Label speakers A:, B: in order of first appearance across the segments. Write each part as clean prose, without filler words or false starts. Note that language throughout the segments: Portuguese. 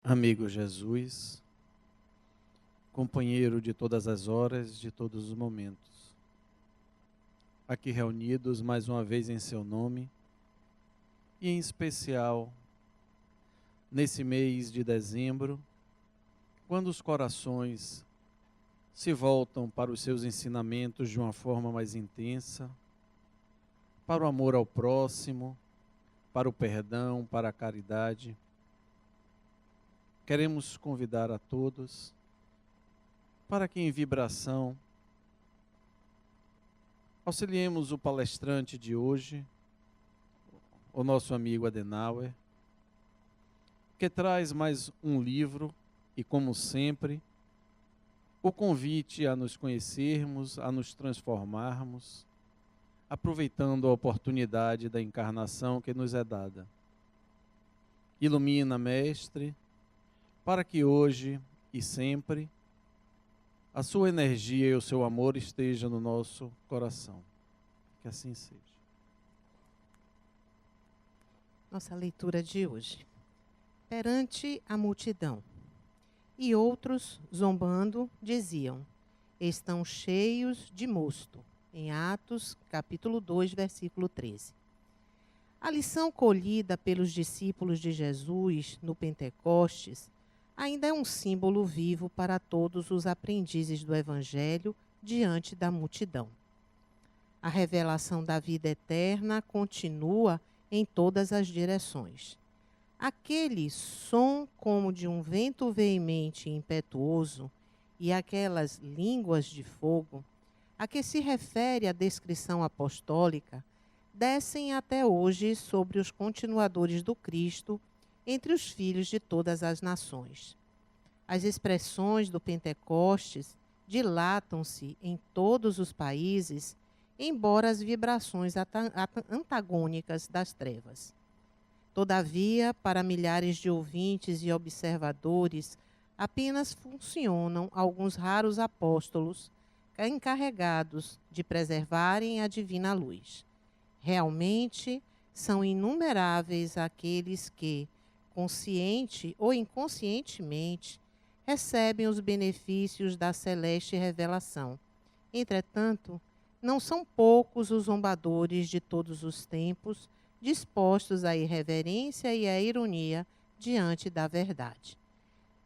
A: Amigo Jesus, companheiro de todas as horas, de todos os momentos, aqui reunidos mais uma vez em seu nome, e em especial nesse mês de dezembro, quando os corações se voltam para os seus ensinamentos de uma forma mais intensa, para o amor ao próximo, para o perdão, para a caridade. Queremos convidar a todos para que em vibração auxiliemos o palestrante de hoje, o nosso amigo Adenauer, que traz mais um livro e, como sempre, o convite a nos conhecermos, a nos transformarmos, aproveitando a oportunidade da encarnação que nos é dada. Ilumina, Mestre, para que hoje e sempre a sua energia e o seu amor estejam no nosso coração. Que assim seja.
B: Nossa leitura de hoje. Perante a multidão. E outros, zombando, diziam: estão cheios de mosto. Em Atos, capítulo 2, versículo 13. A lição colhida pelos discípulos de Jesus no Pentecostes ainda é um símbolo vivo para todos os aprendizes do Evangelho diante da multidão. A revelação da vida eterna continua em todas as direções. Aquele som como de um vento veemente e impetuoso e aquelas línguas de fogo, a que se refere a descrição apostólica, descem até hoje sobre os continuadores do Cristo entre os filhos de todas as nações. As expressões do Pentecostes dilatam-se em todos os países, embora as vibrações antagônicas das trevas. Todavia, para milhares de ouvintes e observadores, apenas funcionam alguns raros apóstolos encarregados de preservarem a divina luz. Realmente, são inumeráveis aqueles que, consciente ou inconscientemente, recebem os benefícios da celeste revelação. Entretanto, não são poucos os zombadores de todos os tempos, dispostos à irreverência e à ironia diante da verdade.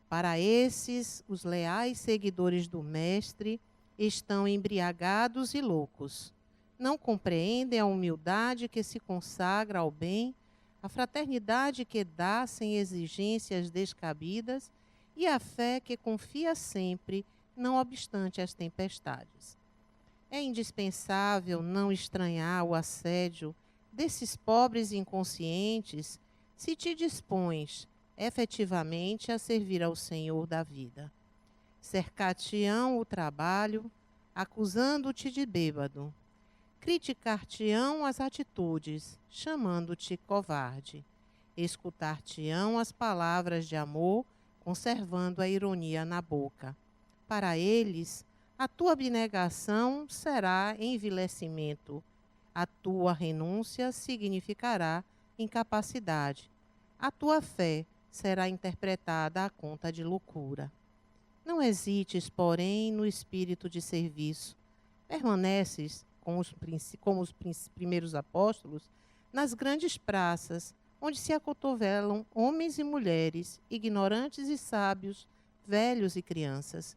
B: Para esses, os leais seguidores do Mestre estão embriagados e loucos. Não compreendem a humildade que se consagra ao bem, a fraternidade que dá sem exigências descabidas e a fé que confia sempre, não obstante as tempestades. É indispensável não estranhar o assédio desses pobres inconscientes se te dispões efetivamente a servir ao Senhor da vida. Cercar-te-ão o trabalho, acusando-te de bêbado. Criticar-te-ão as atitudes, chamando-te covarde. Escutar-te-ão as palavras de amor, conservando a ironia na boca. Para eles, a tua abnegação será envilecimento. A tua renúncia significará incapacidade. A tua fé será interpretada à conta de loucura. Não hesites, porém, no espírito de serviço. Permaneces, como os primeiros apóstolos, nas grandes praças, onde se acotovelam homens e mulheres, ignorantes e sábios, velhos e crianças.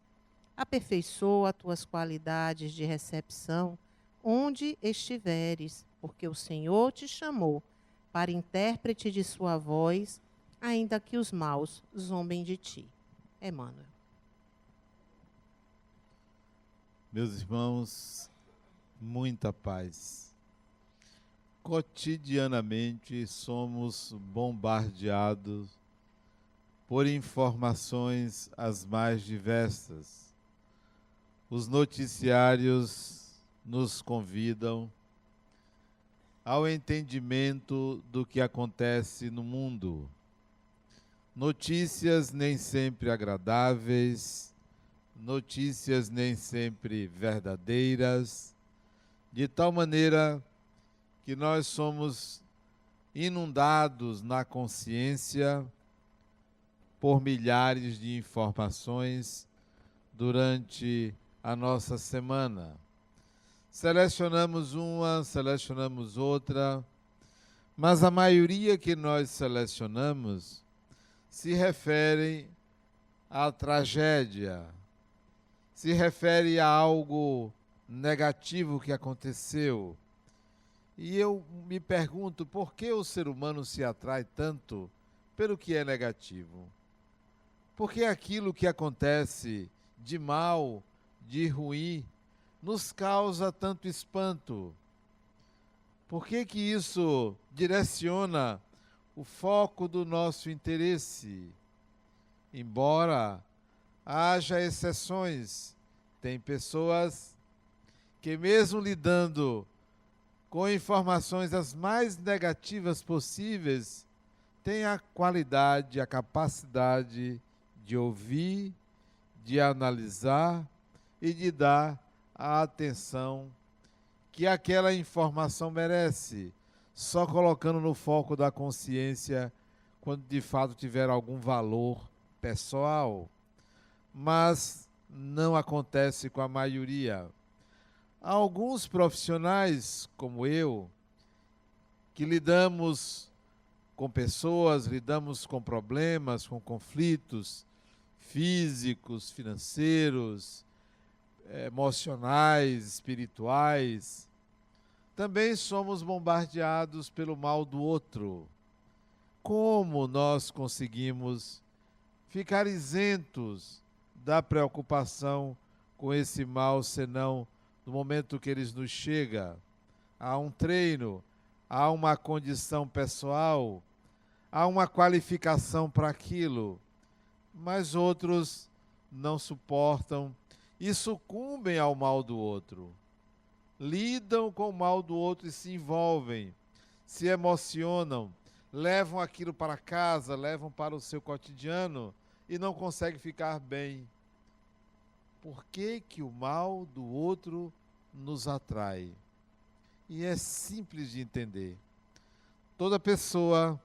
B: Aperfeiçoa tuas qualidades de recepção, onde estiveres, porque o Senhor te chamou para intérprete de sua voz, ainda que os maus zombem de ti. Emmanuel.
C: Meus irmãos, muita paz. Cotidianamente somos bombardeados por informações as mais diversas. Os noticiários nos convidam ao entendimento do que acontece no mundo. Notícias nem sempre agradáveis, notícias nem sempre verdadeiras, de tal maneira que nós somos inundados na consciência por milhares de informações durante a nossa semana. Selecionamos uma, selecionamos outra, mas a maioria que nós selecionamos se refere à tragédia, se refere a algo negativo que aconteceu. E eu me pergunto por que o ser humano se atrai tanto pelo que é negativo? Por que aquilo que acontece de mal, de ruim, nos causa tanto espanto? Por que que isso direciona o foco do nosso interesse? Embora haja exceções, tem pessoas que mesmo lidando com informações as mais negativas possíveis, têm a qualidade, a capacidade de ouvir, de analisar e de dar a atenção que aquela informação merece, só colocando no foco da consciência quando de fato tiver algum valor pessoal. Mas não acontece com a maioria. Há alguns profissionais, como eu, que lidamos com pessoas, lidamos com problemas, com conflitos físicos, financeiros, emocionais, espirituais. Também somos bombardeados pelo mal do outro. Como nós conseguimos ficar isentos da preocupação com esse mal, senão no momento que ele nos chega? Há um treino, há uma condição pessoal, há uma qualificação para aquilo, mas outros não suportam e sucumbem ao mal do outro. Lidam com o mal do outro e se envolvem, se emocionam, levam aquilo para casa, levam para o seu cotidiano e não conseguem ficar bem. Por que que o mal do outro nos atrai? E é simples de entender. Toda pessoa,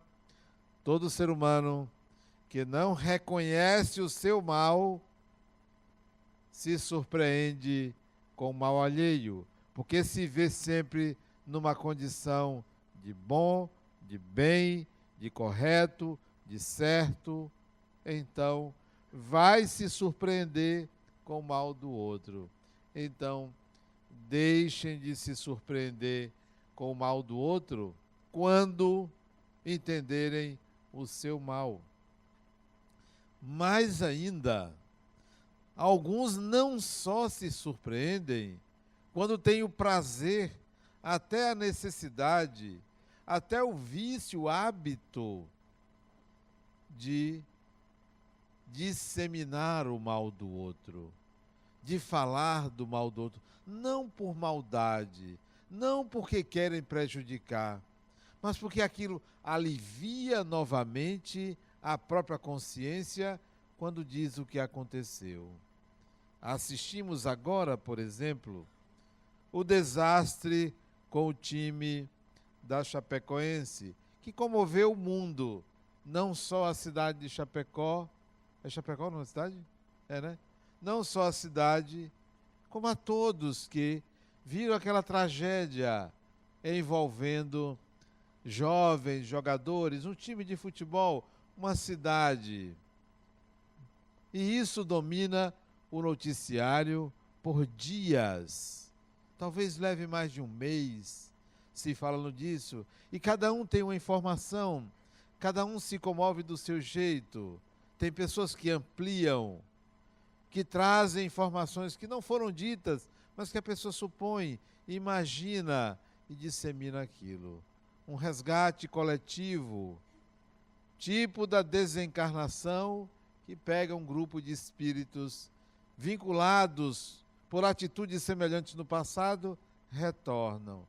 C: todo ser humano que não reconhece o seu mal, se surpreende com o mal alheio, porque se vê sempre numa condição de bom, de bem, de correto, de certo, então vai se surpreender com o mal do outro. Então, deixem de se surpreender com o mal do outro quando entenderem o seu mal. Mais ainda, alguns não só se surpreendem quando têm o prazer, até a necessidade, até o vício, o hábito de disseminar o mal do outro, de falar do mal do outro, não por maldade, não porque querem prejudicar, mas porque aquilo alivia novamente a própria consciência quando diz o que aconteceu. Assistimos agora, por exemplo, o desastre com o time da Chapecoense, que comoveu o mundo, não só a cidade de Chapecó. É Chapecó não é cidade? É, né? Não só a cidade, como a todos que viram aquela tragédia envolvendo jovens, jogadores, um time de futebol, uma cidade. E isso domina o noticiário por dias. Talvez leve mais de um mês se falando disso. E cada um tem uma informação, cada um se comove do seu jeito. Tem pessoas que ampliam, que trazem informações que não foram ditas, mas que a pessoa supõe, imagina e dissemina aquilo. Um resgate coletivo, tipo da desencarnação, que pega um grupo de espíritos vinculados por atitudes semelhantes no passado, retornam.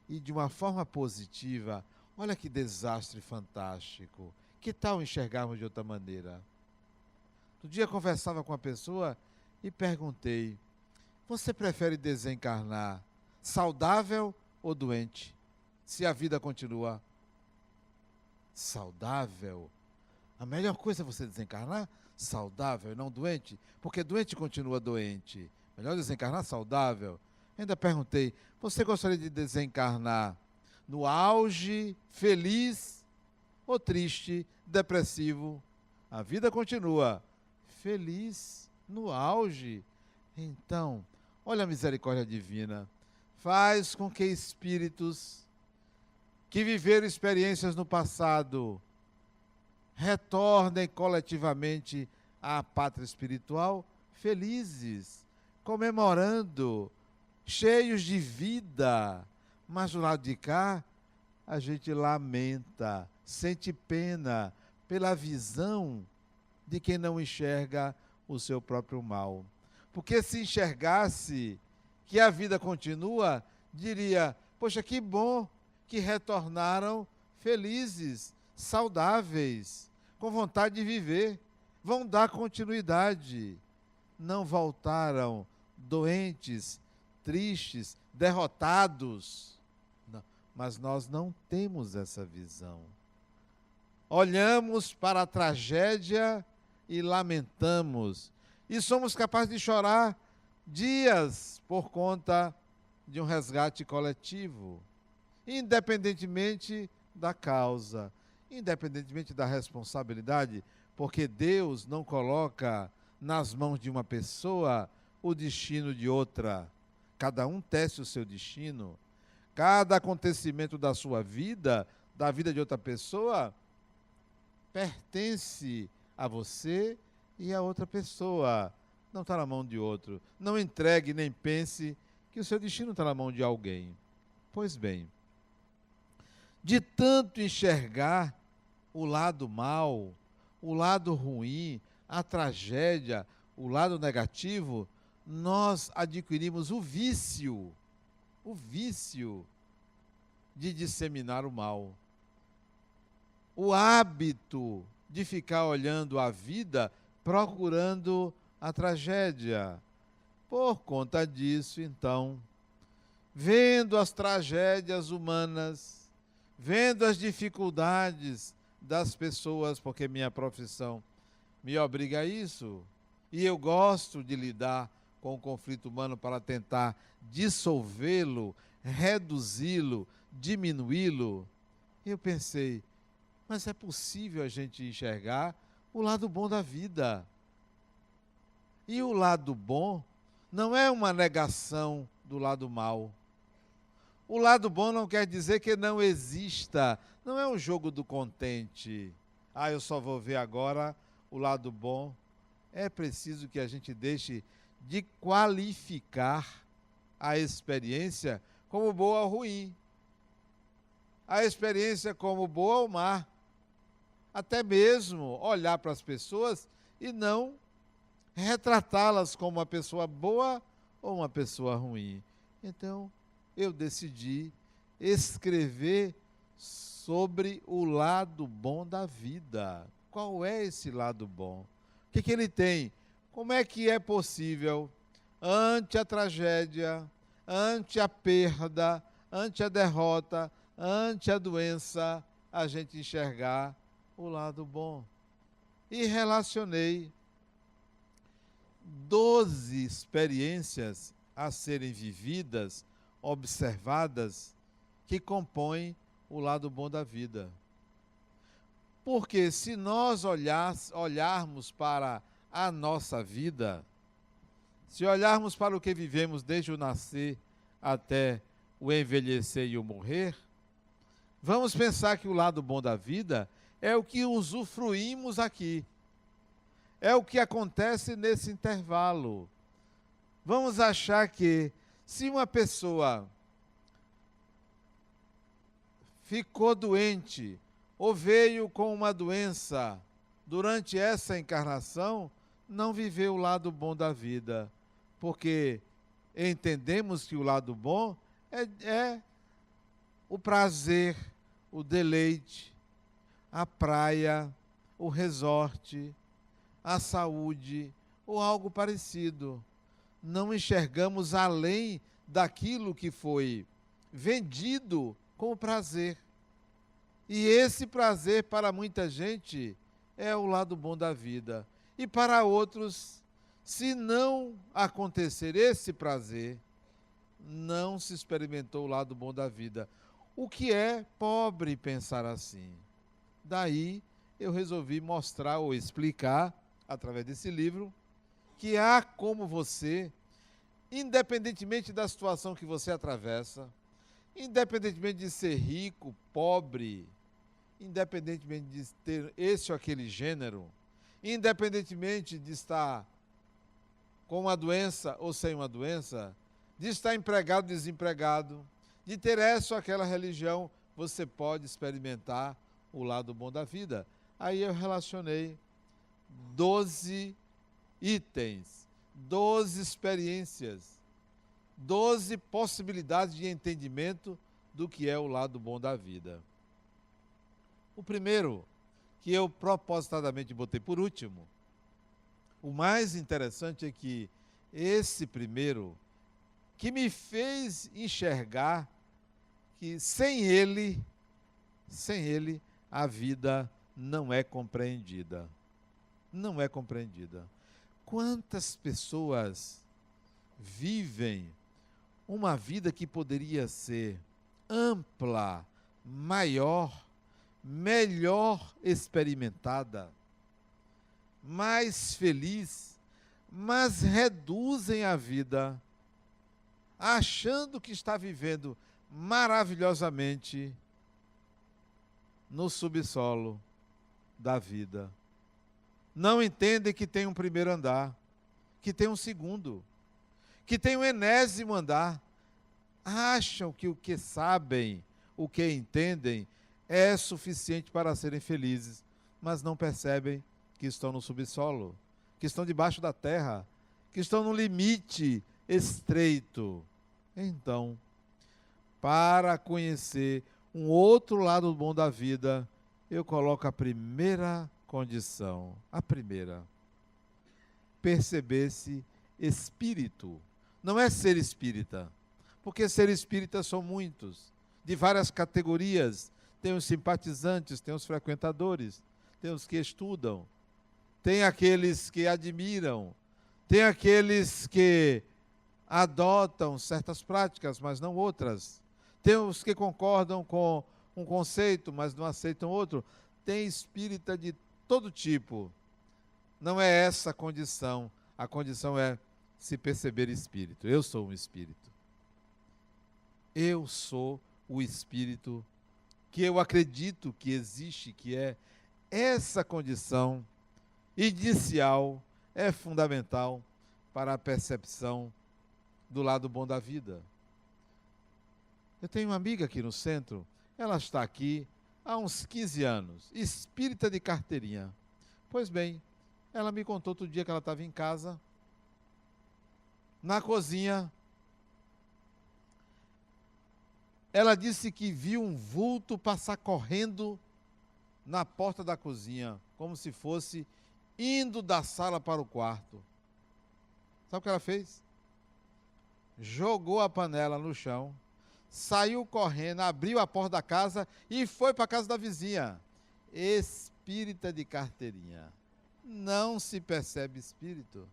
C: E de uma forma positiva, olha que desastre fantástico. Que tal enxergarmos de outra maneira? Outro dia eu conversava com uma pessoa e perguntei: você prefere desencarnar saudável ou doente? Se a vida continua saudável, A melhor coisa é você desencarnar saudável e não doente, porque doente continua doente. Melhor desencarnar saudável. Ainda perguntei, você gostaria de desencarnar no auge, feliz ou triste, depressivo? A vida continua. Feliz no auge. Então, olha a misericórdia divina. Faz com que espíritos que viveram experiências no passado retornem coletivamente à pátria espiritual felizes, comemorando, cheios de vida. Mas do lado de cá, a gente lamenta, sente pena pela visão de quem não enxerga o seu próprio mal. Porque se enxergasse que a vida continua, diria, poxa, que bom que retornaram felizes, saudáveis, com vontade de viver, vão dar continuidade. Não voltaram doentes, tristes, derrotados. Não, mas nós não temos essa visão. Olhamos para a tragédia e lamentamos. E somos capazes de chorar dias por conta de um resgate coletivo, independentemente da causa, independentemente da responsabilidade, porque Deus não coloca nas mãos de uma pessoa o destino de outra. Cada um tece o seu destino. Cada acontecimento da sua vida, da vida de outra pessoa, pertence a você e a outra pessoa. Não está na mão de outro. Não entregue nem pense que o seu destino está na mão de alguém. Pois bem, de tanto enxergar o lado mal, o lado ruim, a tragédia, o lado negativo, nós adquirimos o vício de disseminar o mal. O hábito de ficar olhando a vida, procurando a tragédia. Por conta disso, então, vendo as tragédias humanas, vendo as dificuldades das pessoas, porque minha profissão me obriga a isso, e eu gosto de lidar com o conflito humano para tentar dissolvê-lo, reduzi-lo, diminuí-lo, eu pensei, mas é possível a gente enxergar o lado bom da vida. E o lado bom não é uma negação do lado mal. O lado bom não quer dizer que não exista, não é um jogo do contente. Ah, eu só vou ver agora o lado bom. É preciso que a gente deixe de qualificar a experiência como boa ou ruim. A experiência como boa ou má. Até mesmo olhar para as pessoas e não retratá-las como uma pessoa boa ou uma pessoa ruim. Então, eu decidi escrever sobre o lado bom da vida. Qual é esse lado bom? O que ele tem? Como é que é possível, ante a tragédia, ante a perda, ante a derrota, ante a doença, a gente enxergar o lado bom? E relacionei 12 experiências a serem vividas, observadas, que compõem o lado bom da vida. Porque se nós olharmos para a nossa vida, se olharmos para o que vivemos desde o nascer até o envelhecer e o morrer, vamos pensar que o lado bom da vida é o que usufruímos aqui. É o que acontece nesse intervalo. Vamos achar que se uma pessoa ficou doente ou veio com uma doença durante essa encarnação, não viveu o lado bom da vida, porque entendemos que o lado bom é o prazer, o deleite, a praia, o resort, a saúde ou algo parecido. Não enxergamos além daquilo que foi vendido como prazer. E esse prazer, para muita gente, é o lado bom da vida. E para outros, se não acontecer esse prazer, não se experimentou o lado bom da vida. O que é pobre pensar assim. Daí eu resolvi mostrar ou explicar, através desse livro, que há como você, independentemente da situação que você atravessa, independentemente de ser rico, pobre, independentemente de ter esse ou aquele gênero, independentemente de estar com uma doença ou sem uma doença, de estar empregado ou desempregado, de ter essa ou aquela religião, você pode experimentar o lado bom da vida. Aí eu relacionei 12 itens, 12 experiências, 12 possibilidades de entendimento do que é o lado bom da vida. O primeiro, que eu propositadamente botei por último, o mais interessante é que esse primeiro, que me fez enxergar que sem ele, a vida não é compreendida. Não é compreendida. Quantas pessoas vivem uma vida que poderia ser ampla, maior, melhor experimentada, mais feliz, mas reduzem a vida, achando que está vivendo maravilhosamente no subsolo da vida. Não entendem que tem um primeiro andar, que tem um segundo, que tem um enésimo andar. Acham que o que sabem, o que entendem, é suficiente para serem felizes, mas não percebem que estão no subsolo, que estão debaixo da terra, que estão no limite estreito. Então, para conhecer um outro lado bom da vida, eu coloco a primeira condição, a primeira, perceber-se espírito. Não é ser espírita, porque ser espírita são muitos, de várias categorias. Tem os simpatizantes, tem os frequentadores, tem os que estudam, tem aqueles que admiram, tem aqueles que adotam certas práticas, mas não outras. Tem os que concordam com um conceito, mas não aceitam outro. Tem espírita de todo tipo. Não é essa a condição. A condição é se perceber espírito. Eu sou um espírito. Eu sou o espírito que eu acredito que existe, que é essa condição inicial, é fundamental para a percepção do lado bom da vida. Eu tenho uma amiga aqui no centro, ela está aqui há uns 15 anos, espírita de carteirinha. Pois bem, ela me contou outro dia que ela estava em casa, na cozinha. Ela disse que viu um vulto passar correndo na porta da cozinha, como se fosse indo da sala para o quarto. Sabe o que ela fez? Jogou a panela no chão, saiu correndo, abriu a porta da casa e foi para a casa da vizinha. Espírita de carteirinha. Não se percebe espírito.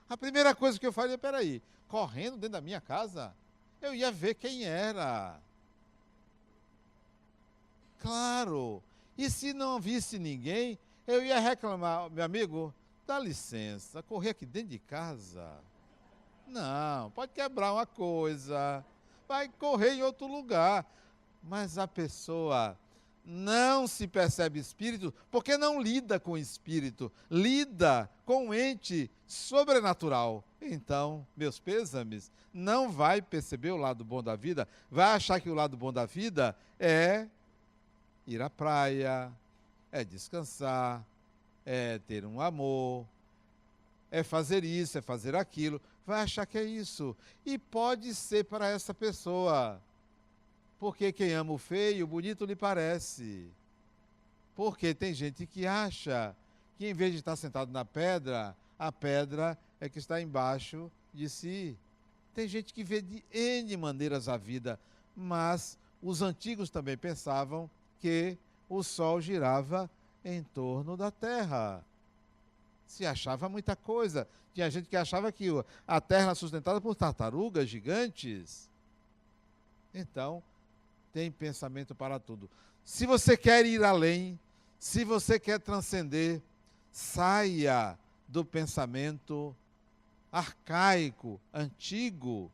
C: A primeira coisa que eu falei, peraí, correndo dentro da minha casa? Eu ia ver quem era. Claro. E se não visse ninguém, eu ia reclamar, meu amigo, dá licença, correr aqui dentro de casa? Não, pode quebrar uma coisa, vai correr em outro lugar. Mas a pessoa não se percebe espírito porque não lida com espírito, lida com um ente sobrenatural. Então, meus pêsames, não vai perceber o lado bom da vida, vai achar que o lado bom da vida é ir à praia, é descansar, é ter um amor, é fazer isso, é fazer aquilo. Vai achar que é isso. E pode ser para essa pessoa. Porque quem ama o feio, o bonito lhe parece. Porque tem gente que acha que em vez de estar sentado na pedra, a pedra é que está embaixo de si. Tem gente que vê de N maneiras a vida, mas os antigos também pensavam que o sol girava em torno da terra. Se achava muita coisa. Tinha gente que achava que a terra era sustentada por tartarugas gigantes. Então, tem pensamento para tudo. Se você quer ir além, se você quer transcender, saia do pensamento arcaico, antigo,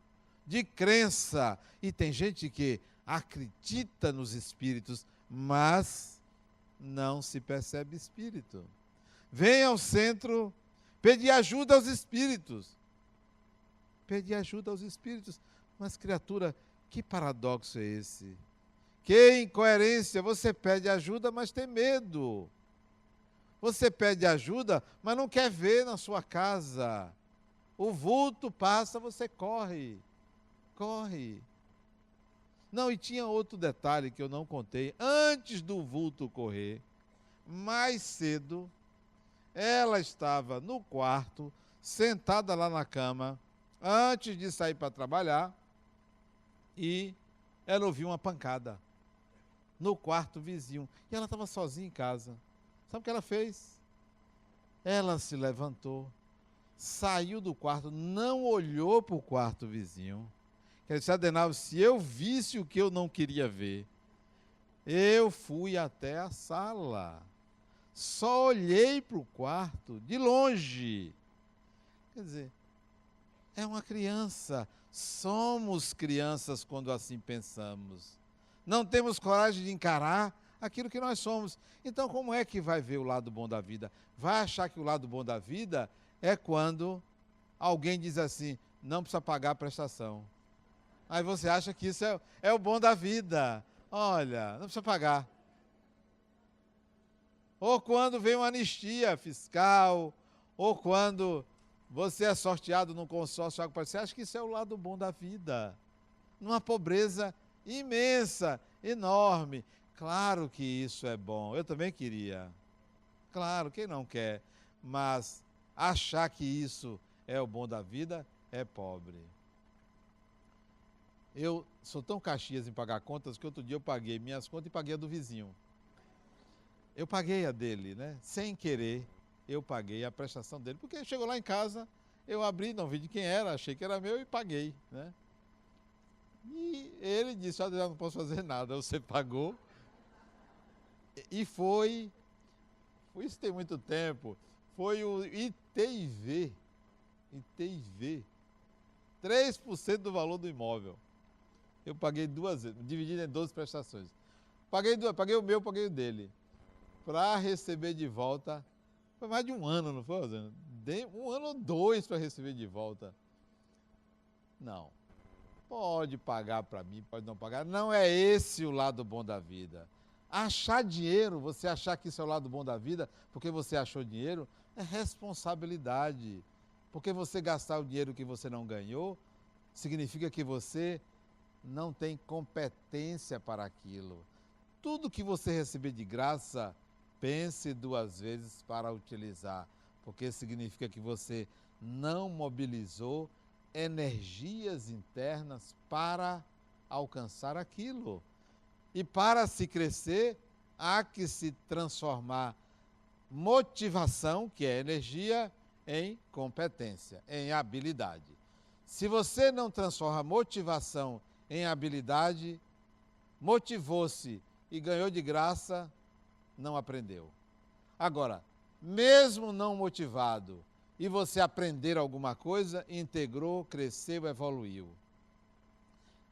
C: de crença. E tem gente que acredita nos espíritos, mas não se percebe espírito. Vem ao centro pedir ajuda aos espíritos. Pedir ajuda aos espíritos. Mas, criatura, que paradoxo é esse? Que incoerência! Você pede ajuda, mas tem medo. Você pede ajuda, mas não quer ver na sua casa. O vulto passa, você corre. Corre. Não, e tinha outro detalhe que eu não contei. Antes do vulto correr, mais cedo, ela estava no quarto, sentada lá na cama, antes de sair para trabalhar, e ela ouviu uma pancada no quarto vizinho. E ela estava sozinha em casa. Sabe o que ela fez? Ela se levantou, saiu do quarto, não olhou para o quarto vizinho. Quer dizer, Adenauer, se eu visse o que eu não queria ver, eu fui até a sala. Só olhei para o quarto, de longe. Quer dizer, é uma criança. Somos crianças quando assim pensamos. Não temos coragem de encarar aquilo que nós somos. Então, como é que vai ver o lado bom da vida? Vai achar que o lado bom da vida é quando alguém diz assim, não precisa pagar a prestação. Aí você acha que isso é o bom da vida. Olha, não precisa pagar. Ou quando vem uma anistia fiscal, ou quando você é sorteado num consórcio, você acha que isso é o lado bom da vida. Numa pobreza imensa, enorme. Claro que isso é bom, eu também queria. Claro, quem não quer? Mas achar que isso é o bom da vida é pobre. Eu sou tão caxias em pagar contas que outro dia eu paguei minhas contas e paguei a do vizinho. Eu paguei a dele, né? Sem querer, eu paguei a prestação dele. Porque chegou lá em casa, eu abri, não vi de quem era, achei que era meu e paguei, né? E ele disse, eu não posso fazer nada, você pagou. E foi, isso tem muito tempo, foi o ITIV, 3% do valor do imóvel. Eu paguei 2 vezes, dividido em 12 prestações. Paguei o meu, paguei o dele. Para receber de volta, foi mais de 1 ano, não foi, Rosana? 1 ano ou 2 para receber de volta. Não. Pode pagar para mim, pode não pagar. Não é esse o lado bom da vida. Achar dinheiro, você achar que isso é o lado bom da vida, porque você achou dinheiro, é responsabilidade. Porque você gastar o dinheiro que você não ganhou, significa que você não tem competência para aquilo. Tudo que você receber de graça, pense 2 vezes para utilizar, porque significa que você não mobilizou energias internas para alcançar aquilo. E para se crescer, há que se transformar motivação, que é energia, em competência, em habilidade. Se você não transforma motivação em habilidade, motivou-se e ganhou de graça, não aprendeu. Agora, mesmo não motivado, e você aprender alguma coisa, integrou, cresceu, evoluiu.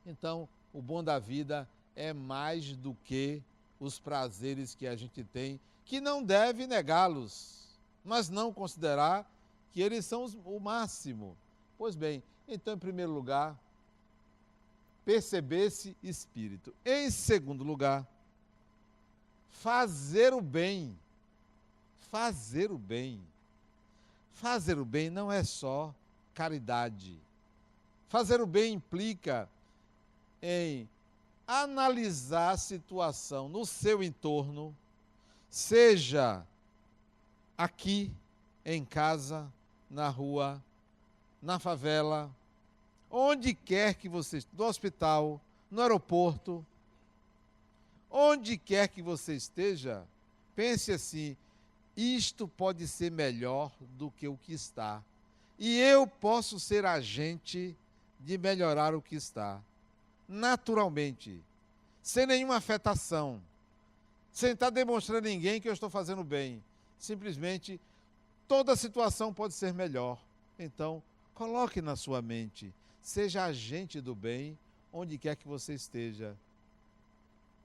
C: Então, o bom da vida é mais do que os prazeres que a gente tem, que não deve negá-los, mas não considerar que eles são o máximo. Pois bem, então, em primeiro lugar, perceber-se espírito. Em segundo lugar, fazer o bem. Fazer o bem. Fazer o bem não é só caridade. Fazer o bem implica em analisar a situação no seu entorno, seja aqui, em casa, na rua, na favela, onde quer que você esteja, no hospital, no aeroporto, onde quer que você esteja, pense assim: isto pode ser melhor do que o que está. E eu posso ser agente de melhorar o que está. Naturalmente, sem nenhuma afetação, sem estar demonstrando a ninguém que eu estou fazendo bem. Simplesmente, toda situação pode ser melhor. Então, coloque na sua mente, seja agente do bem, onde quer que você esteja.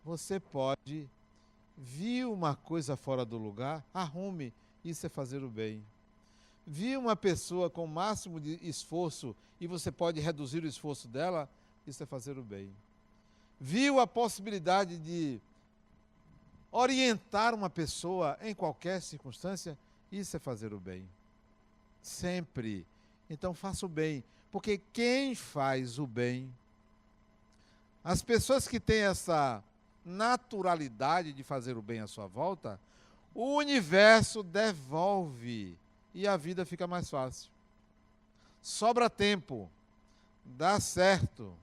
C: Você pode, viu uma coisa fora do lugar, arrume, isso é fazer o bem. Viu uma pessoa com o máximo de esforço e você pode reduzir o esforço dela, isso é fazer o bem. Viu a possibilidade de orientar uma pessoa em qualquer circunstância, isso é fazer o bem. Sempre. Então faça o bem, porque quem faz o bem, as pessoas que têm essa naturalidade de fazer o bem à sua volta, o universo devolve e a vida fica mais fácil. Sobra tempo, dá certo,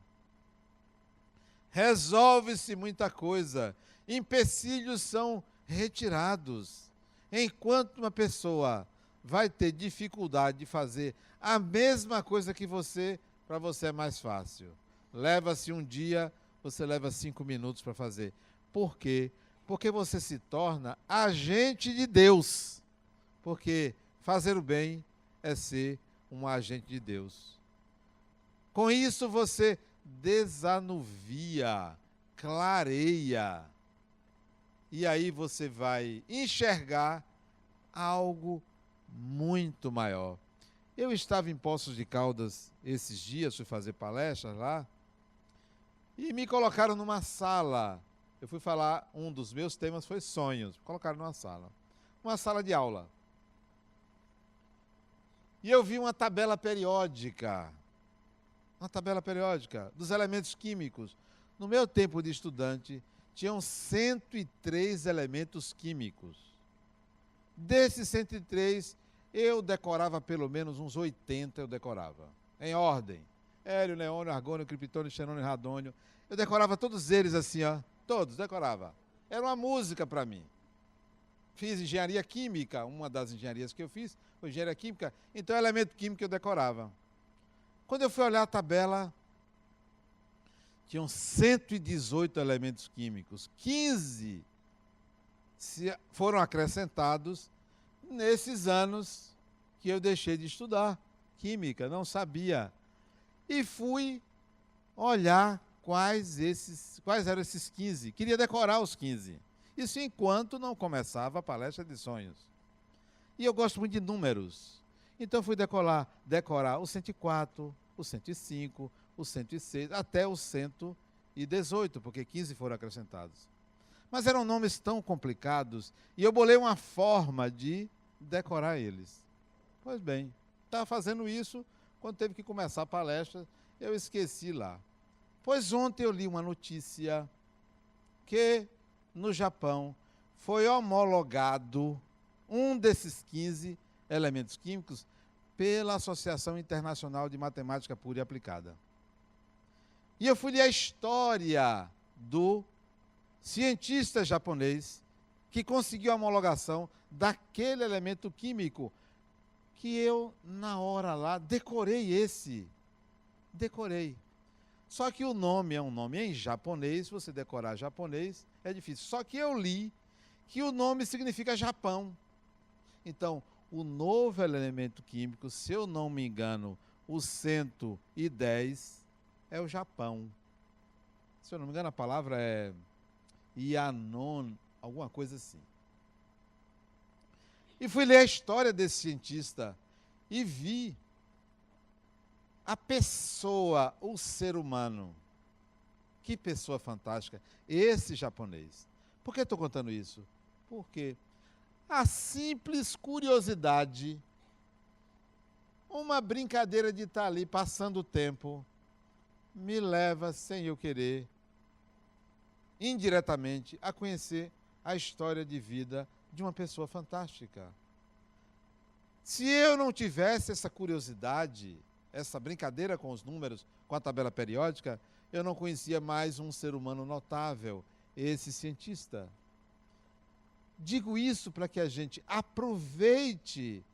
C: resolve-se muita coisa, empecilhos são retirados. Enquanto uma pessoa vai ter dificuldade de fazer a mesma coisa que você, para você é mais fácil. Leva-se um dia, você leva 5 minutos para fazer. Por quê? Porque você se torna agente de Deus. Porque fazer o bem é ser um agente de Deus. Com isso você desanuvia, clareia. E aí você vai enxergar algo muito maior. Eu estava em Poços de Caldas esses dias, fui fazer palestras lá, e me colocaram numa sala. Eu fui falar, um dos meus temas foi sonhos. Me colocaram numa sala de aula. E eu vi uma tabela periódica dos elementos químicos. No meu tempo de estudante, tinham 103 elementos químicos. Desses 103, eu decorava pelo menos uns 80, eu decorava, em ordem. Hélio, neônio, argônio, criptônio, xenônio, radônio. Eu decorava todos eles assim, ó. Todos, decorava. Era uma música para mim. Fiz engenharia química, uma das engenharias que eu fiz foi engenharia química, então elemento químico eu decorava. Quando eu fui olhar a tabela, tinham 118 elementos químicos. 15 foram acrescentados nesses anos que eu deixei de estudar química, não sabia. E fui olhar quais eram esses 15. Queria decorar os 15. Isso enquanto não começava a palestra de sonhos. E eu gosto muito de números. Então fui decorar o 104, o 105, o 106, até o 118, porque 15 foram acrescentados. Mas eram nomes tão complicados, e eu bolei uma forma de decorar eles. Pois bem, estava fazendo isso, quando teve que começar a palestra, eu esqueci lá. Pois ontem eu li uma notícia que no Japão foi homologado um desses 15 elementos químicos pela Associação Internacional de Matemática Pura e Aplicada. E eu fui ler a história do cientista japonês que conseguiu a homologação daquele elemento químico que eu, na hora lá, decorei. Só que o nome é um nome em japonês, se você decorar japonês, é difícil. Só que eu li que o nome significa Japão. Então, o novo elemento químico, se eu não me engano, o 110, é o Japão. Se eu não me engano, a palavra é Yanon, alguma coisa assim. E fui ler a história desse cientista e vi a pessoa, o ser humano. Que pessoa fantástica, esse japonês. Por que estou contando isso? Porque a simples curiosidade, uma brincadeira de estar ali passando o tempo, me leva, sem eu querer, indiretamente, a conhecer a história de vida de uma pessoa fantástica. Se eu não tivesse essa curiosidade, essa brincadeira com os números, com a tabela periódica, eu não conhecia mais um ser humano notável, esse cientista. Digo isso para que a gente aproveite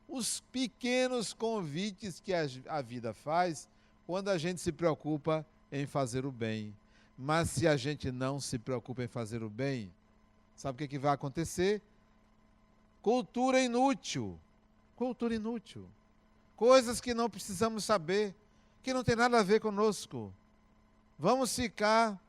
C: os pequenos convites que a vida faz quando a gente se preocupa em fazer o bem. Mas se a gente não se preocupa em fazer o bem, sabe o que vai acontecer? Cultura inútil. Cultura inútil. Coisas que não precisamos saber, que não tem nada a ver conosco. Vamos ficar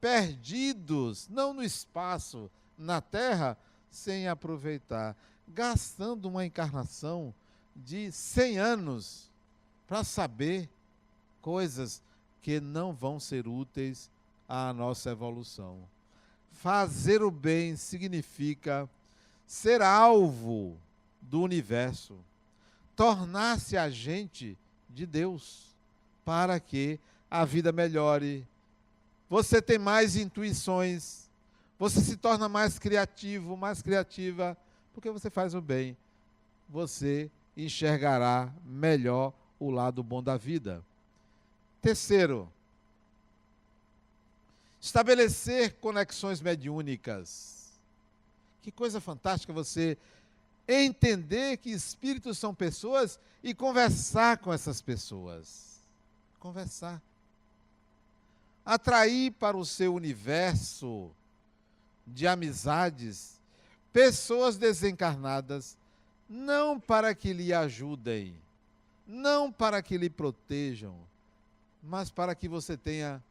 C: perdidos, não no espaço, na terra, sem aproveitar, gastando uma encarnação de 100 anos para saber coisas que não vão ser úteis à nossa evolução. Fazer o bem significa ser alvo do universo, tornar-se agente de Deus, para que a vida melhore. Você tem mais intuições, você se torna mais criativo, mais criativa, porque você faz o bem. Você enxergará melhor o lado bom da vida. Terceiro, estabelecer conexões mediúnicas. Que coisa fantástica você entender que espíritos são pessoas e conversar com essas pessoas. Conversar. Atrair para o seu universo de amizades pessoas desencarnadas, não para que lhe ajudem, não para que lhe protejam, mas para que você tenha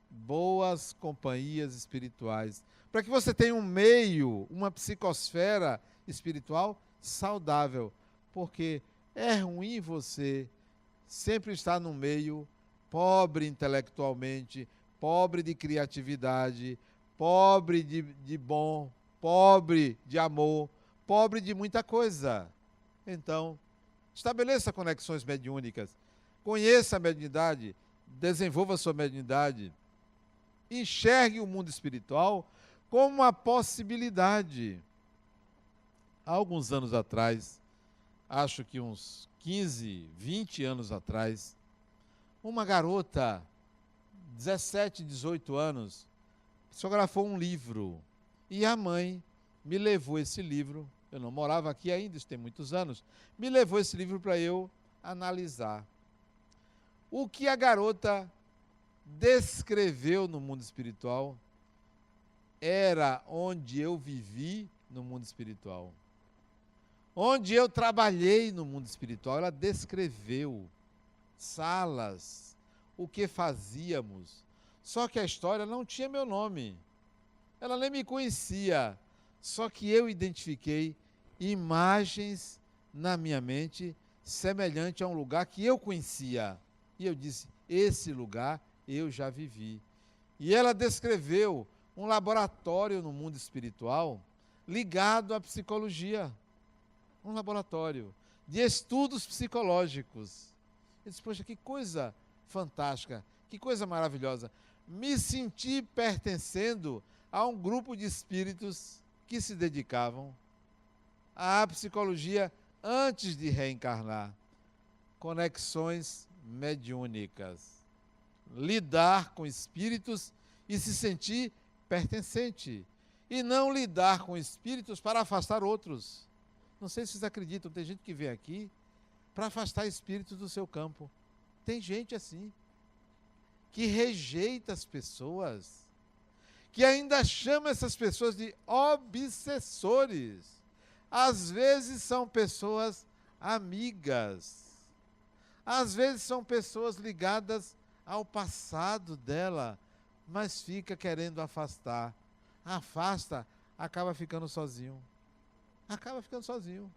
C: boas companhias espirituais, para que você tenha um meio, uma psicosfera espiritual saudável, porque é ruim você sempre estar num meio pobre intelectualmente, pobre de criatividade, pobre de bom, pobre de amor, pobre de muita coisa. Então, estabeleça conexões mediúnicas, conheça a mediunidade, desenvolva a sua mediunidade, enxergue o mundo espiritual como uma possibilidade. Há alguns anos atrás, acho que uns 15, 20 anos atrás, uma garota, 17, 18 anos, psicografou um livro. E a mãe me levou esse livro, eu não morava aqui ainda, isso tem muitos anos, me levou esse livro para eu analisar. O que a garota descreveu no mundo espiritual era onde eu vivi no mundo espiritual. Onde eu trabalhei no mundo espiritual, ela descreveu salas, o que fazíamos. Só que a história não tinha meu nome. Ela nem me conhecia. Só que eu identifiquei imagens na minha mente semelhante a um lugar que eu conhecia. E eu disse, esse lugar eu já vivi. E ela descreveu um laboratório no mundo espiritual ligado à psicologia. Um laboratório de estudos psicológicos. Eu disse, poxa, que coisa fantástica, que coisa maravilhosa. Me senti pertencendo a um grupo de espíritos que se dedicavam à psicologia antes de reencarnar. Conexões mediúnicas. Lidar com espíritos e se sentir pertencente. E não lidar com espíritos para afastar outros. Não sei se vocês acreditam, tem gente que vem aqui para afastar espíritos do seu campo. Tem gente assim, que rejeita as pessoas, que ainda chama essas pessoas de obsessores. Às vezes são pessoas amigas, às vezes são pessoas ligadas ao passado dela, mas fica querendo afastar. Afasta, acaba ficando sozinho. Acaba ficando sozinho.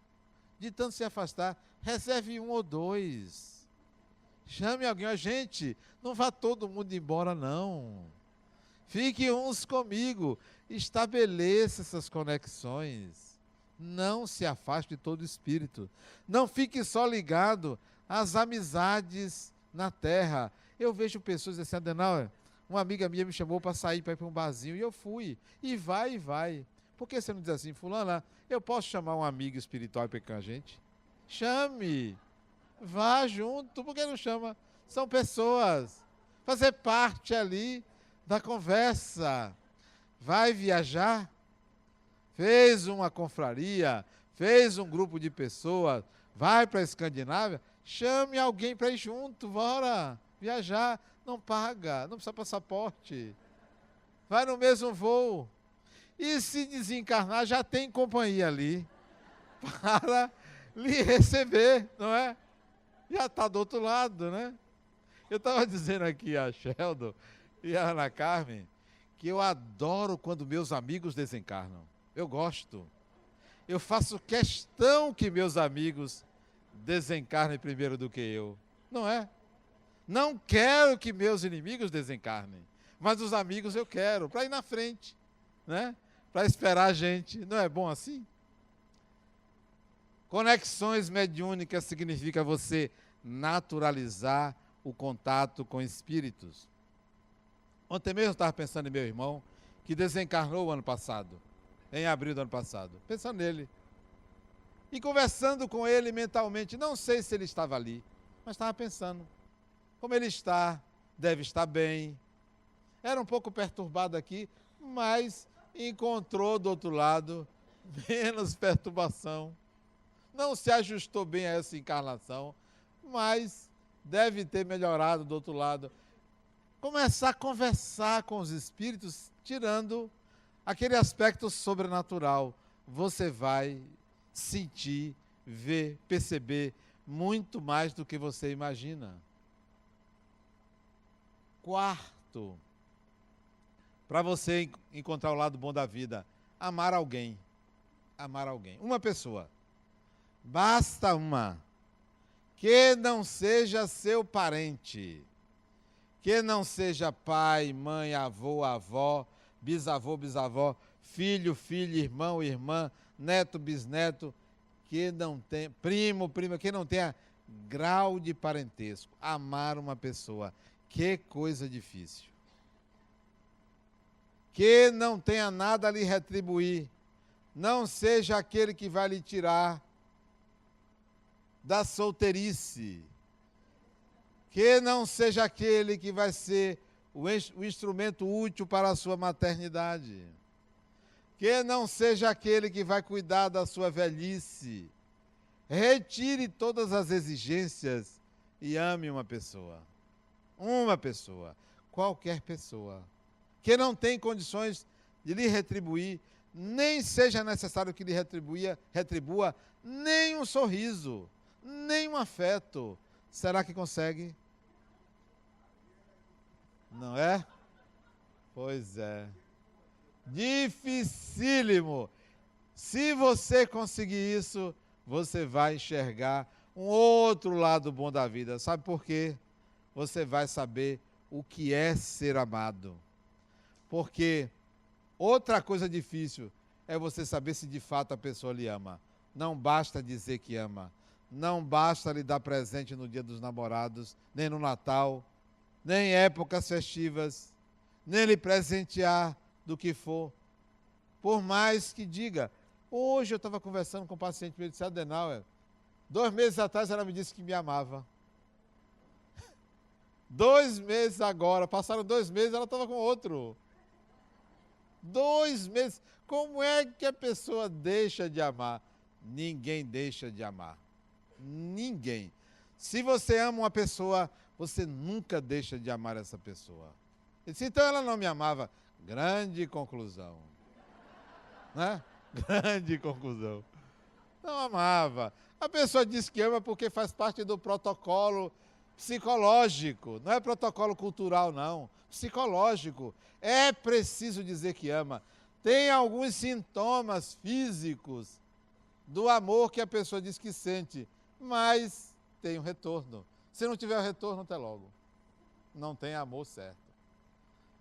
C: De tanto se afastar, reserve 1 ou 2. Chame alguém, gente, não vá todo mundo embora, não. Fique uns comigo. Estabeleça essas conexões. Não se afaste de todo espírito. Não fique só ligado às amizades na terra. Eu vejo pessoas assim, Adenauer, uma amiga minha me chamou para sair, para ir para um barzinho, e eu fui. E vai, e vai. Por que você não diz assim, fulana, eu posso chamar um amigo espiritual para ir com a gente? Chame. Vá junto. Por que não chama? São pessoas. Fazer parte ali da conversa. Vai viajar? fez uma confraria, fez um grupo de pessoas, vai para a Escandinávia, chame alguém para ir junto, bora viajar, não paga, não precisa passaporte, vai no mesmo voo. E se desencarnar, já tem companhia ali para lhe receber, não é? Já está do outro lado, né? Eu estava dizendo aqui a Sheldon e a Ana Carmen que eu adoro quando meus amigos desencarnam. Eu gosto. Eu faço questão que meus amigos desencarnem primeiro do que eu. Não é? Não quero que meus inimigos desencarnem, mas os amigos eu quero, para ir na frente, né? Para esperar a gente. Não é bom assim? Conexões mediúnicas significa você naturalizar o contato com espíritos. Ontem mesmo eu estava pensando em meu irmão, que desencarnou o ano passado, em abril do ano passado. Pensando nele. E conversando com ele mentalmente, não sei se ele estava ali, mas estava pensando. Como ele está, deve estar bem. Era um pouco perturbado aqui, mas encontrou do outro lado menos perturbação. Não se ajustou bem a essa encarnação, mas deve ter melhorado do outro lado. Começar a conversar com os espíritos, tirando aquele aspecto sobrenatural. Você vai sentir, ver, perceber muito mais do que você imagina. Quarto, para você encontrar o lado bom da vida, amar alguém. Amar alguém. Uma pessoa. Basta uma. Que não seja seu parente. Que não seja pai, mãe, avô, avó, bisavô, bisavó, filho, filha, irmão, irmã, neto, bisneto, que não tenha, primo, prima, que não tenha grau de parentesco. Amar uma pessoa. Que coisa difícil. Que não tenha nada a lhe retribuir. Não seja aquele que vai lhe tirar da solteirice. Que não seja aquele que vai ser o instrumento útil para a sua maternidade. Que não seja aquele que vai cuidar da sua velhice. Retire todas as exigências e ame uma pessoa. Uma pessoa. Qualquer pessoa. Que não tem condições de lhe retribuir, nem seja necessário que lhe retribua nem um sorriso, nem um afeto. Será que consegue? Não é? Pois é. Dificílimo. Se você conseguir isso, você vai enxergar um outro lado bom da vida. Sabe por quê? Você vai saber o que é ser amado. Porque outra coisa difícil é você saber se de fato a pessoa lhe ama. Não basta dizer que ama. Não basta lhe dar presente no Dia dos Namorados, nem no Natal, nem em épocas festivas, nem lhe presentear do que for. Por mais que diga, hoje eu estava conversando com um paciente meu, disse, Adenauer, 2 meses atrás ela me disse que me amava. 2 meses agora, passaram 2 meses, ela estava com outro. 2 meses. Como é que a pessoa deixa de amar? Ninguém deixa de amar. Ninguém. Se você ama uma pessoa, você nunca deixa de amar essa pessoa. Ele disse, então ela não me amava. Grande conclusão. Né? Grande conclusão. Não amava. A pessoa diz que ama porque faz parte do protocolo psicológico. Não é protocolo cultural, não. Psicológico. É preciso dizer que ama. Tem alguns sintomas físicos do amor que a pessoa diz que sente, mas tem um retorno. Se não tiver o retorno, até logo. Não tem amor certo.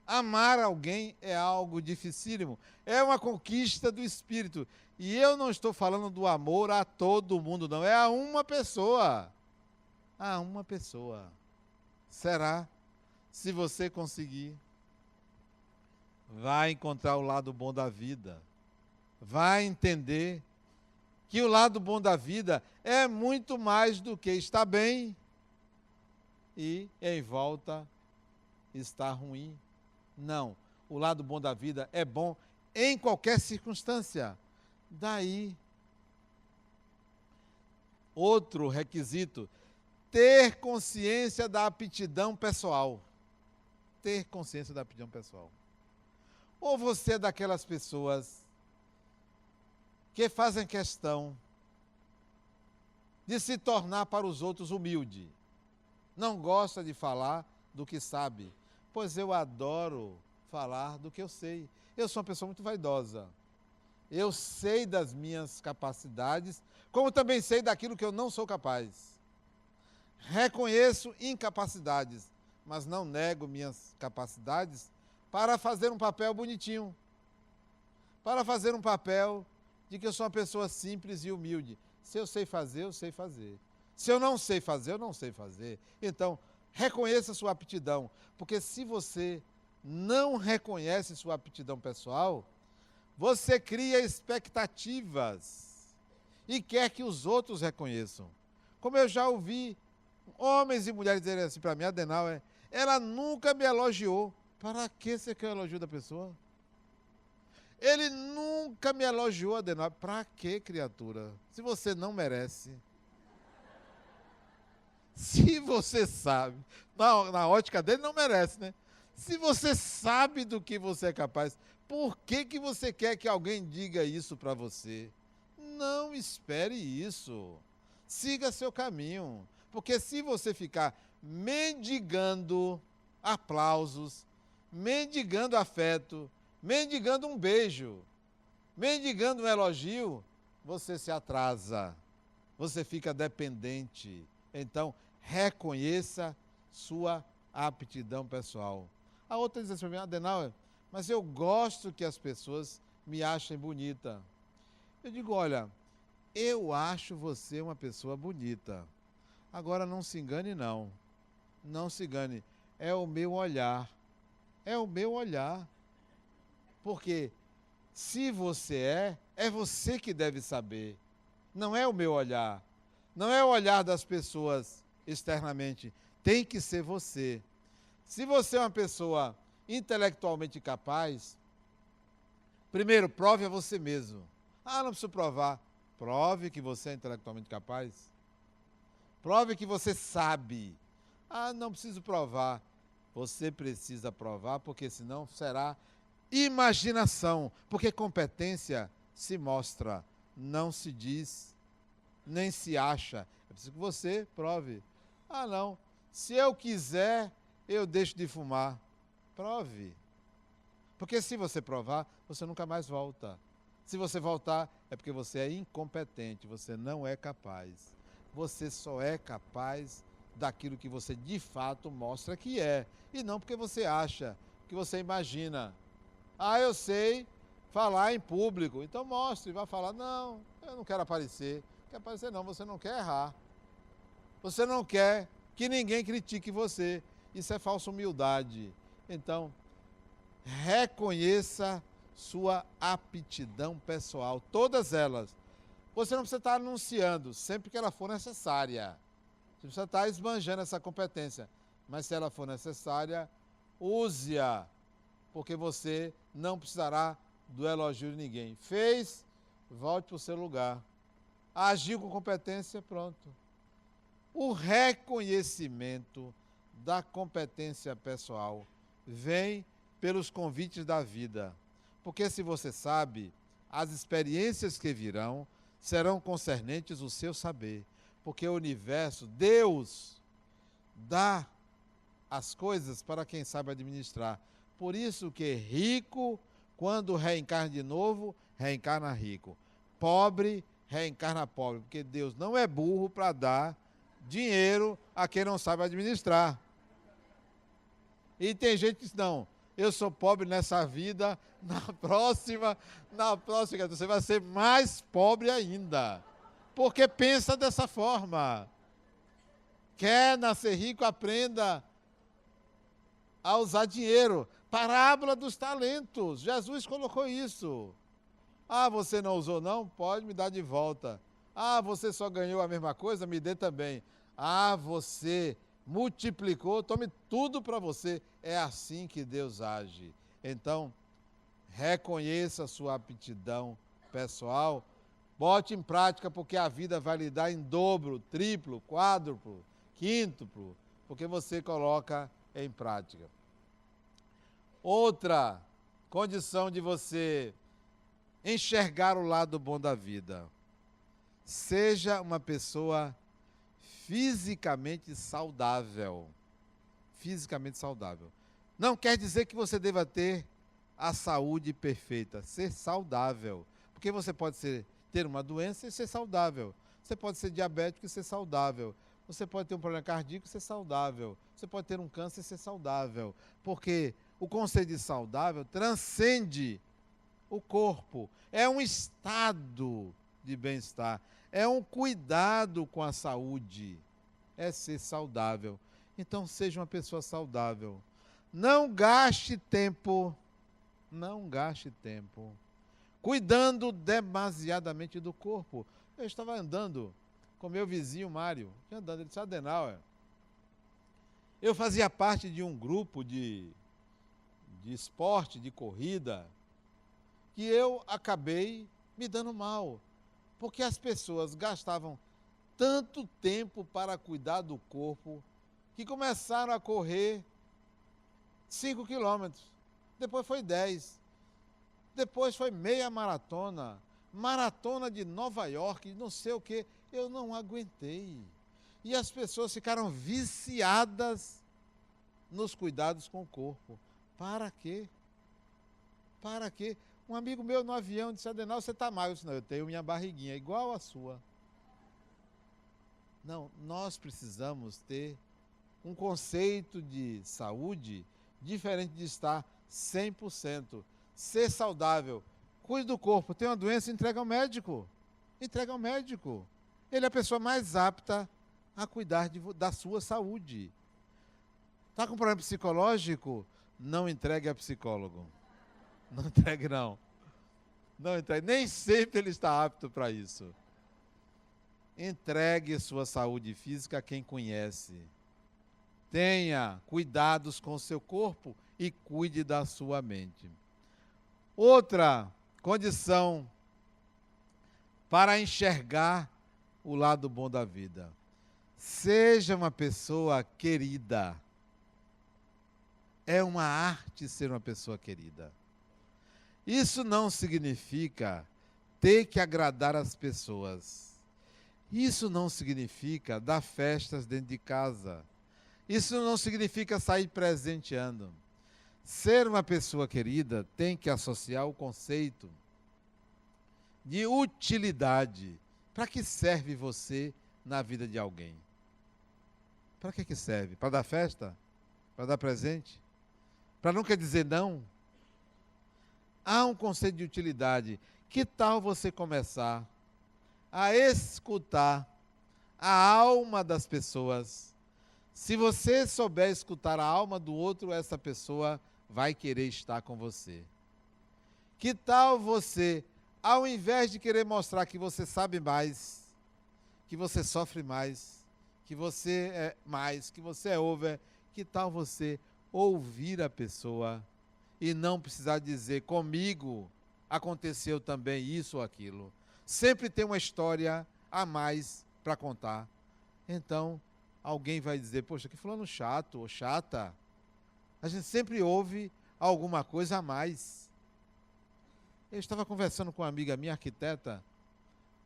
C: Amar alguém é algo dificílimo. É uma conquista do espírito. E eu não estou falando do amor a todo mundo, não. É a uma pessoa. A uma pessoa. Será? Se você conseguir, vai encontrar o lado bom da vida. Vai entender que o lado bom da vida é muito mais do que estar bem e em volta estar ruim. Não, o lado bom da vida é bom em qualquer circunstância. Daí, outro requisito, ter consciência da aptidão pessoal. Ter consciência da aptidão pessoal. Ou você é daquelas pessoas que fazem questão de se tornar para os outros humilde. Não gosta de falar do que sabe. Pois eu adoro falar do que eu sei. Eu sou uma pessoa muito vaidosa. Eu sei das minhas capacidades, como também sei daquilo que eu não sou capaz. Reconheço incapacidades, mas não nego minhas capacidades para fazer um papel bonitinho. Para fazer um papel de que eu sou uma pessoa simples e humilde. Se eu sei fazer, eu sei fazer. Se eu não sei fazer, eu não sei fazer. Então, reconheça sua aptidão, porque se você não reconhece sua aptidão pessoal, você cria expectativas e quer que os outros reconheçam. Como eu já ouvi homens e mulheres dizerem assim para mim, Adenauer, ela nunca me elogiou. Para que você quer o elogio da pessoa? Ele nunca me elogiou, Adenauer. Para que, criatura? Se você não merece. Se você sabe, na ótica dele não merece, né? Se você sabe do que você é capaz, por que você quer que alguém diga isso para você? Não espere isso. Siga seu caminho. Porque se você ficar mendigando aplausos, mendigando afeto, mendigando um beijo, mendigando um elogio, você se atrasa. Você fica dependente. Então, reconheça sua aptidão pessoal. A outra diz assim, Adenauer, mas eu gosto que as pessoas me achem bonita. Eu digo, olha, eu acho você uma pessoa bonita. Agora não se engane não. Não se engane. É o meu olhar. É o meu olhar. Porque se você é você que deve saber. Não é o meu olhar. Não é o olhar das pessoas externamente. Tem que ser você. Se você é uma pessoa intelectualmente capaz, primeiro, prove a você mesmo. Ah, não preciso provar. Prove que você é intelectualmente capaz. Prove que você sabe. Ah, não preciso provar. Você precisa provar, porque senão será imaginação. Porque competência se mostra, não se diz, nem se acha. É preciso que você prove. Ah, não. Se eu quiser, eu deixo de fumar. Prove. Porque se você provar, você nunca mais volta. Se você voltar, é porque você é incompetente, você não é capaz. Você só é capaz daquilo que você de fato mostra que é. E não porque você acha, que você imagina. Ah, eu sei falar em público, então mostre, vai falar. Não, eu não quero aparecer. Não quer aparecer não, você não quer errar. Você não quer que ninguém critique você. Isso é falsa humildade. Então, reconheça sua aptidão pessoal, todas elas. Você não precisa estar anunciando sempre que ela for necessária. Você precisa estar esbanjando essa competência. Mas se ela for necessária, use-a, porque você não precisará do elogio de ninguém. Fez, volte para o seu lugar. Agiu com competência, pronto. O reconhecimento da competência pessoal vem pelos convites da vida. Porque se você sabe, as experiências que virão serão concernentes ao seu saber. Porque o universo, Deus, dá as coisas para quem sabe administrar. Por isso que rico, quando reencarna de novo, reencarna rico. Pobre, reencarna pobre. Porque Deus não é burro para dar dinheiro a quem não sabe administrar. E tem gente que diz, não, eu sou pobre nessa vida, na próxima você vai ser mais pobre ainda. Porque pensa dessa forma. Quer nascer rico, aprenda a usar dinheiro. Parábola dos talentos. Jesus colocou isso. Ah, você não usou não? Pode me dar de volta. Ah, você só ganhou a mesma coisa? Me dê também. Ah, você multiplicou, tome tudo para você. É assim que Deus age. Então, reconheça a sua aptidão pessoal, bote em prática, porque a vida vai lhe dar em dobro, triplo, quádruplo, quíntuplo, porque você coloca em prática. Outra condição de você enxergar o lado bom da vida: seja uma pessoa fisicamente saudável. Fisicamente saudável. Não quer dizer que você deva ter a saúde perfeita, ser saudável. Porque você pode ter uma doença e ser saudável. Você pode ser diabético e ser saudável. Você pode ter um problema cardíaco e ser saudável. Você pode ter um câncer e ser saudável. Porque o conceito de saudável transcende o corpo. É um estado de bem-estar. É um cuidado com a saúde. É ser saudável. Então, seja uma pessoa saudável. Não gaste tempo cuidando demasiadamente do corpo. Eu estava andando com meu vizinho Mário, ele disse: Adenauer, eu fazia parte de um grupo de esporte, de corrida, que eu acabei me dando mal, porque as pessoas gastavam tanto tempo para cuidar do corpo, que começaram a correr 5 quilômetros, depois foi 10, depois foi meia maratona, maratona de Nova York, não sei o quê. Eu não aguentei. E as pessoas ficaram viciadas nos cuidados com o corpo. Para quê? Para quê? Um amigo meu no avião disse: Adenal, você está magro. Eu disse: não, eu tenho minha barriguinha igual a sua. Não, nós precisamos ter um conceito de saúde diferente de estar 100%. Ser saudável. Cuide do corpo. Tem uma doença, entrega ao médico. Entrega ao médico. Ele é a pessoa mais apta a cuidar da sua saúde. Está com problema psicológico? Não entregue a psicólogo. Não entregue, não. Não entregue. Nem sempre ele está apto para isso. Entregue sua saúde física a quem conhece. Tenha cuidados com o seu corpo e cuide da sua mente. Outra condição para enxergar o lado bom da vida: seja uma pessoa querida. É uma arte ser uma pessoa querida. Isso não significa ter que agradar as pessoas. Isso não significa dar festas dentro de casa. Isso não significa sair presenteando. Ser uma pessoa querida tem que associar o conceito de utilidade. Para que serve você na vida de alguém? Para que serve? Para dar festa? Para dar presente? Para nunca dizer não? Há um conceito de utilidade. Que tal você começar a escutar a alma das pessoas? Se você souber escutar a alma do outro, essa pessoa vai querer estar com você. Que tal você, ao invés de querer mostrar que você sabe mais, que você sofre mais, que você é mais, que você é over, que tal você ouvir a pessoa e não precisar dizer: comigo aconteceu também isso ou aquilo. Sempre tem uma história a mais para contar. Então, alguém vai dizer: poxa, que fulano chato ou chata. A gente sempre ouve alguma coisa a mais. Eu estava conversando com uma amiga minha, arquiteta,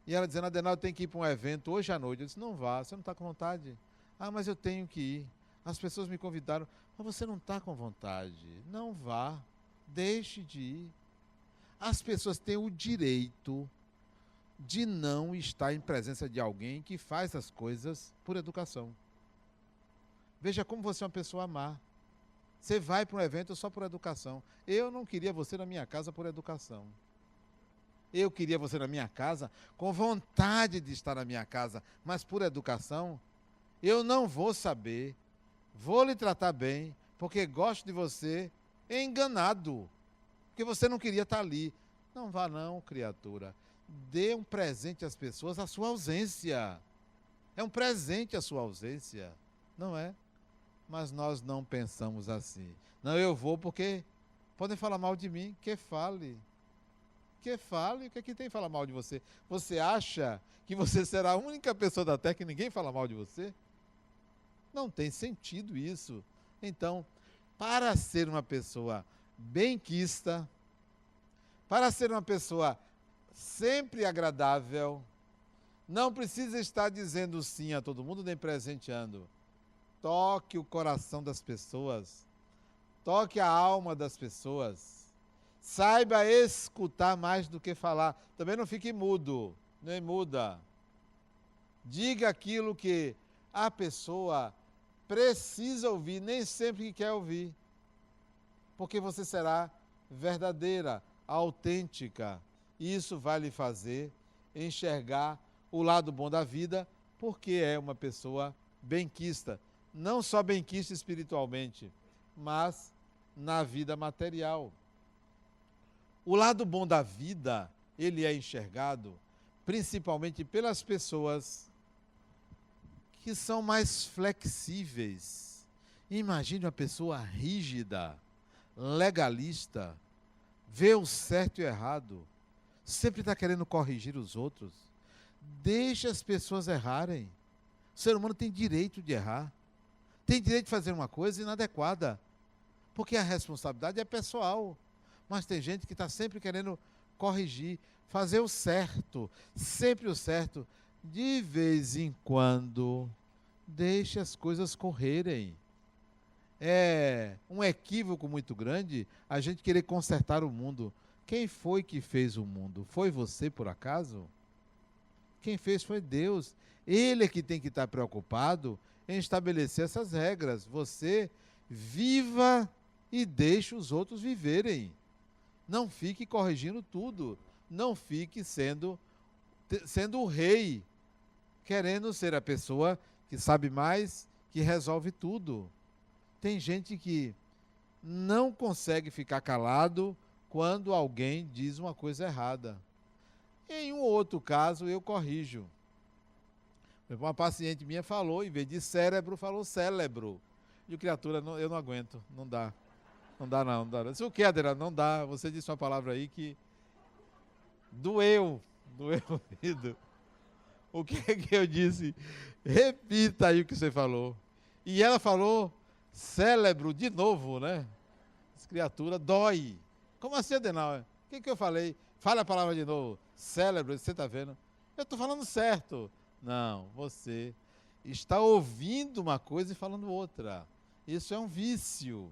C: e ela dizendo: Adenal, eu tenho que ir para um evento hoje à noite. Eu disse: não vá, você não está com vontade? Ah, mas eu tenho que ir. As pessoas me convidaram. Mas você não está com vontade. Não vá, deixe de ir. As pessoas têm o direito de não estar em presença de alguém que faz as coisas por educação. Veja como você é uma pessoa má. Você vai para um evento só por educação. Eu não queria você na minha casa por educação. Eu queria você na minha casa com vontade de estar na minha casa, mas por educação, eu não vou saber, vou lhe tratar bem, porque gosto de você, enganado, porque você não queria estar ali. Não vá não, criatura. Dê um presente às pessoas, a sua ausência. É um presente a sua ausência, não é? Mas nós não pensamos assim. Não, eu vou porque podem falar mal de mim, que fale. Que fale, o que é que tem fala mal de você? Você acha que você será a única pessoa da Terra que ninguém fala mal de você? Não tem sentido isso. Então, para ser uma pessoa benquista, para ser uma pessoa sempre agradável, não precisa estar dizendo sim a todo mundo, nem presenteando. Toque o coração das pessoas, toque a alma das pessoas. Saiba escutar mais do que falar. Também não fique mudo, nem muda. Diga aquilo que a pessoa precisa ouvir, nem sempre que quer ouvir. Porque você será verdadeira, autêntica. E isso vai lhe fazer enxergar o lado bom da vida, porque é uma pessoa benquista. Não só benquista espiritualmente, mas na vida material. O lado bom da vida, ele é enxergado principalmente pelas pessoas que são mais flexíveis. Imagine uma pessoa rígida, legalista, vê o certo e o errado, sempre está querendo corrigir os outros. Deixe as pessoas errarem. O ser humano tem direito de errar. Tem direito de fazer uma coisa inadequada, porque a responsabilidade é pessoal. Mas tem gente que está sempre querendo corrigir, fazer o certo, sempre o certo. De vez em quando, deixe as coisas correrem. É um equívoco muito grande a gente querer consertar o mundo. Quem foi que fez o mundo? Foi você, por acaso? Quem fez foi Deus. Ele é que tem que estar preocupado em estabelecer essas regras. Você viva e deixe os outros viverem. Não fique corrigindo tudo. Não fique sendo o rei, querendo ser a pessoa que sabe mais, que resolve tudo. Tem gente que não consegue ficar calado quando alguém diz uma coisa errada. Em um outro caso, eu corrijo. Uma paciente minha falou, em vez de cérebro, falou cérebro. E o criatura, eu não aguento, não dá. Não dá não, não dá. Não. O que, Adriano? Não dá. Você disse uma palavra aí que doeu o ouvido. O que é que eu disse? Repita aí o que você falou. E ela falou cérebro de novo, né? Essa criatura dói. Como assim, Adenal? O que eu falei? Fala a palavra de novo. Cérebro, você está vendo? Eu estou falando certo. Não, você está ouvindo uma coisa e falando outra. Isso é um vício.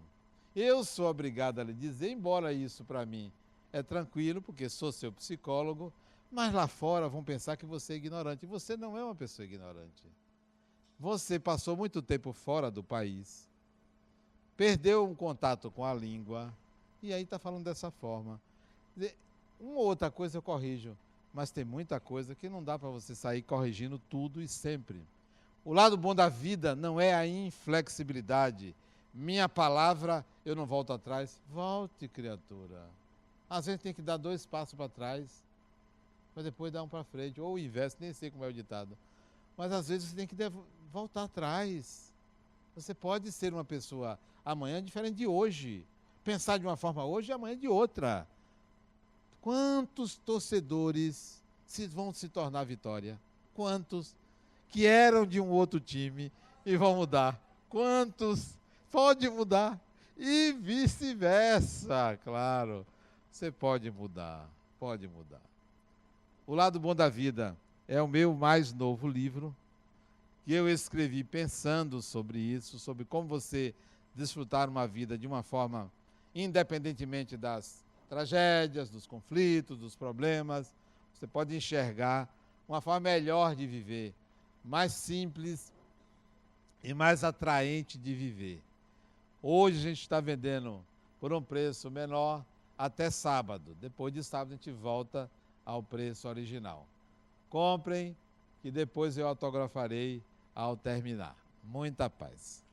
C: Eu sou obrigado a lhe dizer, embora isso para mim é tranquilo, porque sou seu psicólogo, mas lá fora vão pensar que você é ignorante. E você não é uma pessoa ignorante. Você passou muito tempo fora do país, perdeu um contato com a língua, e aí está falando dessa forma. Uma outra coisa eu corrijo, mas tem muita coisa que não dá para você sair corrigindo tudo e sempre. O lado bom da vida não é a inflexibilidade. Minha palavra, eu não volto atrás. Volte, criatura. Às vezes tem que dar 2 passos para trás, mas depois dar um para frente. Ou o inverso, nem sei como é o ditado. Mas às vezes você tem que voltar atrás. Você pode ser uma pessoa amanhã diferente de hoje. Pensar de uma forma hoje e amanhã de outra. Quantos torcedores vão se tornar vitória? Quantos que eram de um outro time e vão mudar? Quantos? Pode mudar. E vice-versa, claro. Você pode mudar, pode mudar. O Lado Bom da Vida é o meu mais novo livro, que eu escrevi pensando sobre isso, sobre como você desfrutar uma vida de uma forma, independentemente das tragédias, dos conflitos, dos problemas, você pode enxergar uma forma melhor de viver, mais simples e mais atraente de viver. Hoje a gente está vendendo por um preço menor até sábado. Depois de sábado a gente volta ao preço original. Comprem, que depois eu autografarei ao terminar. Muita paz.